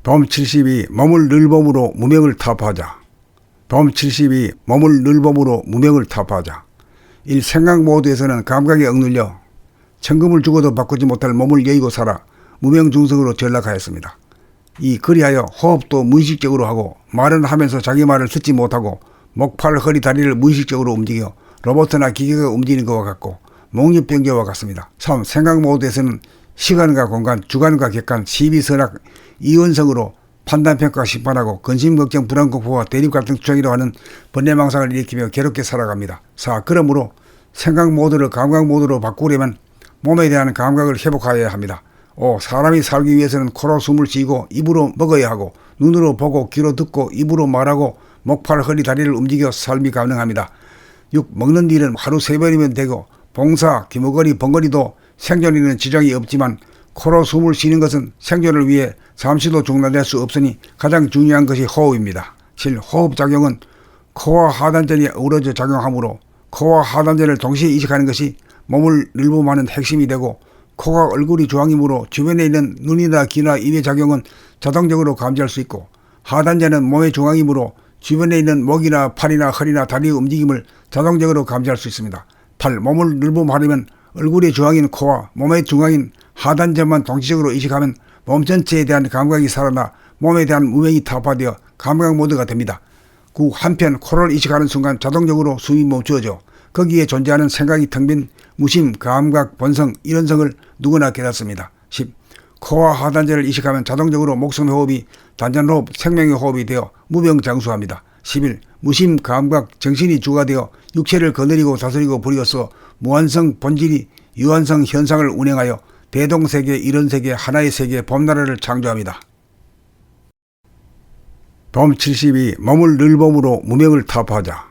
범 72 몸을 늘봄으로 무명을 타파하자. 범 72 몸을 늘봄으로 무명을 타파하자. 1. 생각 모드에서는 감각에 억눌려 천금을 주고도 바꾸지 못할 몸을 여의고 살아 무명중생으로 전락하였습니다. 2. 그리하여 호흡도 무의식적으로 하고 말은 하면서 자기 말을 듣지 못하고 목, 팔, 허리, 다리를 무의식적으로 움직여 로봇이나 기계가 움직이는 것과 같고 몽유병자와 같습니다. 3. 생각 모드에서는 시간과 공간, 주관과 객관, 시비선악, 이원성으로 판단평가 심판하고 근심걱정, 불안공포와 대립갈등 추정이라고 하는 번뇌망상을 일으키며 괴롭게 살아갑니다. 4. 그러므로 생각 모드를 감각 모드로 바꾸려면 몸에 대한 감각을 회복하여야 합니다. 5. 사람이 살기 위해서는 코로 숨을 쉬고 입으로 먹어야 하고 눈으로 보고 귀로 듣고 입으로 말하고 목, 팔, 허리, 다리를 움직여 삶이 가능합니다. 6. 먹는 일은 하루 3번이면 되고 봉사, 기머거리, 번거리도 생존에는 지장이 없지만 코로 숨을 쉬는 것은 생존을 위해 잠시도 중단될 수 없으니 가장 중요한 것이 호흡입니다. 7. 호흡작용은 코와 하단전이 어우러져 작용하므로 코와 하단전을 동시에 이식하는 것이 몸을 늘봄하는 핵심이 되고 코가 얼굴이 중앙이므로 주변에 있는 눈이나 귀나 입의 작용은 자동적으로 감지할 수 있고 하단전은 몸의 중앙이므로 주변에 있는 목이나 팔이나 허리나 다리의 움직임을 자동적으로 감지할 수 있습니다. 8. 몸을 늘봄하려면 얼굴의 중앙인 코와 몸의 중앙인 하단전만 동시적으로 이식하면 몸 전체에 대한 감각이 살아나 몸에 대한 무명이 타파되어 감각 모드가 됩니다. 9. 한편 코를 이식하는 순간 자동적으로 숨이 멈추어져 거기에 존재하는 생각이 텅 빈 무심, 감각, 본성, 이런성을 누구나 깨닫습니다. 10. 코와 하단전을 이식하면 자동적으로 목숨 호흡이 단전호흡, 생명의 호흡이 되어 무병장수합니다. 11. 무심, 감각, 정신이 주가 되어 육체를 거느리고 다스리고 부리어서 무한성, 본질이 유한성 현상을 운행하여 대동세계, 이런세계, 하나의 세계, 봄나라를 창조합니다. 범 72 몸을 늘봄으로 무명을 타파하자.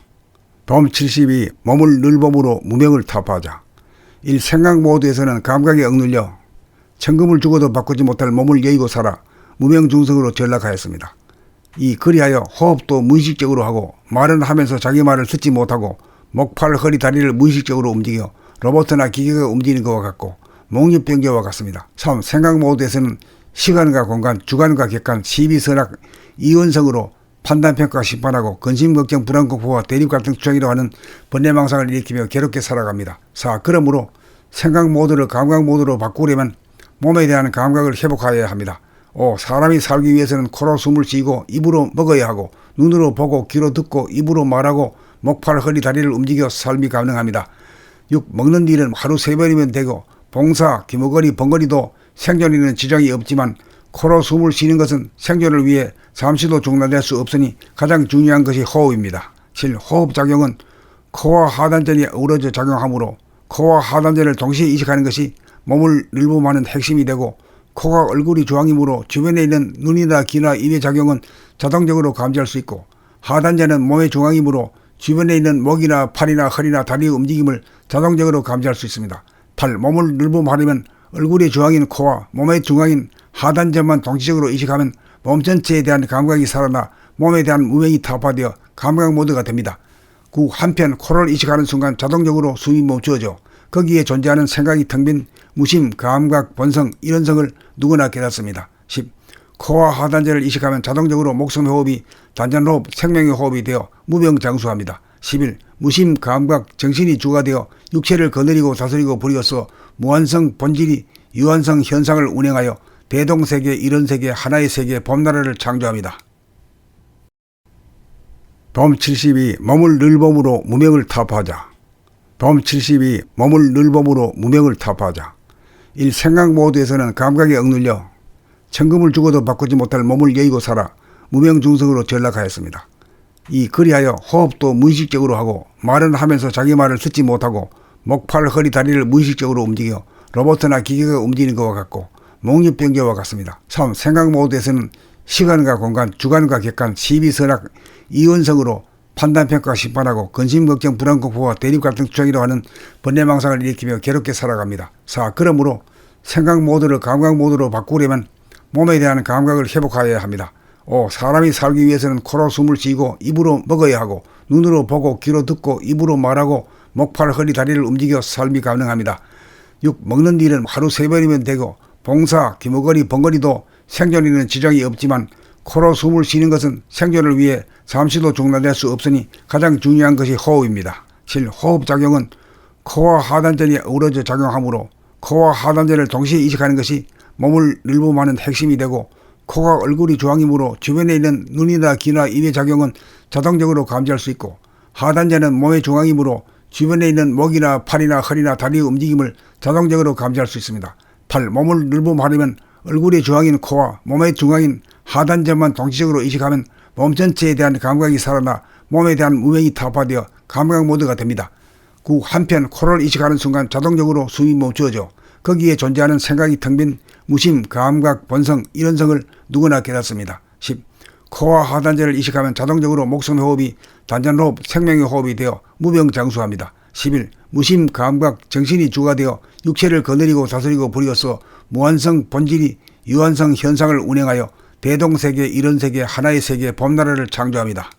범 72 몸을 늘봄으로 무명을 타파하자. 1. 생각 모드에서는 감각에 억눌려 천금을 주고도 바꾸지 못할 몸을 여의고 살아 무명중생으로 전락하였습니다. 2. 그리하여 호흡도 무의식적으로 하고 말은 하면서 자기 말을 듣지 못하고 목, 팔, 허리, 다리를 무의식적으로 움직여 로봇이나 기계가 움직이는 것과 같고 몽유병자와 같습니다. 3. 생각 모드에서는 시간과 공간, 주관과 객관, 시비선악, 이원성으로 판단평가 심판하고 근심걱정, 불안공포와 대립갈등 추정이라고 하는 번뇌망상을 일으키며 괴롭게 살아갑니다. 4. 그러므로 생각 모드를 감각 모드로 바꾸려면 몸에 대한 감각을 회복하여야 합니다. 5. 사람이 살기 위해서는 코로 숨을 쉬고 입으로 먹어야 하고 눈으로 보고 귀로 듣고 입으로 말하고 목, 팔, 허리, 다리를 움직여 삶이 가능합니다. 6. 먹는 일은 하루 3번이면 되고 봉사, 기머거리, 번거리도 생존에는 지장이 없지만 코로 숨을 쉬는 것은 생존을 위해 잠시도 중단될 수 없으니 가장 중요한 것이 호흡입니다. 7. 호흡작용은 코와 하단전이 어우러져 작용하므로 코와 하단전을 동시에 이식하는 것이 몸을 늘봄하는 핵심이 되고 코가 얼굴이 중앙이므로 주변에 있는 눈이나 귀나 입의 작용은 자동적으로 감지할 수 있고 하단전은 몸의 중앙이므로 주변에 있는 목이나 팔이나 허리나 다리의 움직임을 자동적으로 감지할 수 있습니다. 8. 몸을 늘봄하려면 얼굴의 중앙인 코와 몸의 중앙인 하단전만 동시적으로 이식하면 몸 전체에 대한 감각이 살아나 몸에 대한 무명이 타파되어 감각 모드가 됩니다. 9. 한편 코를 이식하는 순간 자동적으로 숨이 멈추어져 거기에 존재하는 생각이 텅 빈 무심, 감각, 본성, 이런성을 누구나 깨닫습니다. 10. 코와 하단전을 이식하면 자동적으로 목숨 호흡이 단전호흡, 생명의 호흡이 되어 무병장수합니다. 11. 무심, 감각, 정신이 주가 되어 육체를 거느리고 다스리고 부리어서 무한성, 본질이 유한성 현상을 운행하여 대동세계, 이런세계, 하나의 세계, 봄나라를 창조합니다. 범 72 몸을 늘봄으로 무명을 타파하자. 범 72 몸을 늘봄으로 무명을 타파하자. 1. 생각 모드에서는 감각에 억눌려 천금을 주고도 바꾸지 못할 몸을 여의고 살아 무명중생으로 전락하였습니다. 2. 그리하여 호흡도 무의식적으로 하고 말은 하면서 자기 말을 듣지 못하고 목, 팔, 허리, 다리를 무의식적으로 움직여 로봇이나 기계가 움직이는 것과 같고 몽유병자와 같습니다. 3. 생각 모드에서는 시간과 공간, 주관과 객관, 시비선악, 이원성으로 판단평가 심판하고 근심걱정, 불안공포와 대립갈등 추정이라고 하는 번뇌망상을 일으키며 괴롭게 살아갑니다. 4. 그러므로 생각 모드를 감각 모드로 바꾸려면 몸에 대한 감각을 회복하여야 합니다. 5. 사람이 살기 위해서는 코로 숨을 쉬고 입으로 먹어야 하고 눈으로 보고 귀로 듣고 입으로 말하고 목, 팔, 허리, 다리를 움직여 삶이 가능합니다. 6. 먹는 일은 하루 3번이면 되고 봉사, 기머거리, 번거리도 생존에는 지장이 없지만 코로 숨을 쉬는 것은 생존을 위해 잠시도 중단될 수 없으니 가장 중요한 것이 호흡입니다. 호흡작용은 코와 하단전이 어우러져 작용하므로 코와 하단전을 동시에 이식하는 것이 몸을 늘봄하는 핵심이 되고, 코가 얼굴이 주황이므로 주변에 있는 눈이나 귀나 입의 작용은 자동적으로 감지할 수 있고, 하단전은 몸의 중앙이므로 주변에 있는 목이나 팔이나 허리나 다리의 움직임을 자동적으로 감지할 수 있습니다. 몸을 늘봄하려면 얼굴의 중앙인 코와 몸의 중앙인 하단전만 동시적으로 이식하면 몸 전체에 대한 감각이 살아나 몸에 대한 무명이 타파되어 감각 모드가 됩니다. 한편 코를 이식하는 순간 자동적으로 숨이 멈추어져 거기에 존재하는 생각이 텅 빈 무심, 감각, 본성, 이런 성을 누구나 깨닫습니다. 10. 코와 하단전을 이식하면 자동적으로 목숨의 호흡이 단전호흡, 생명의 호흡이 되어 무병장수합니다. 11. 무심, 감각, 정신이 주가 되어 육체를 거느리고 다스리고 부리어서 무한성 본질이 유한성 현상을 운행하여 대동세계, 이런세계, 하나의 세계, 봄나라를 창조합니다.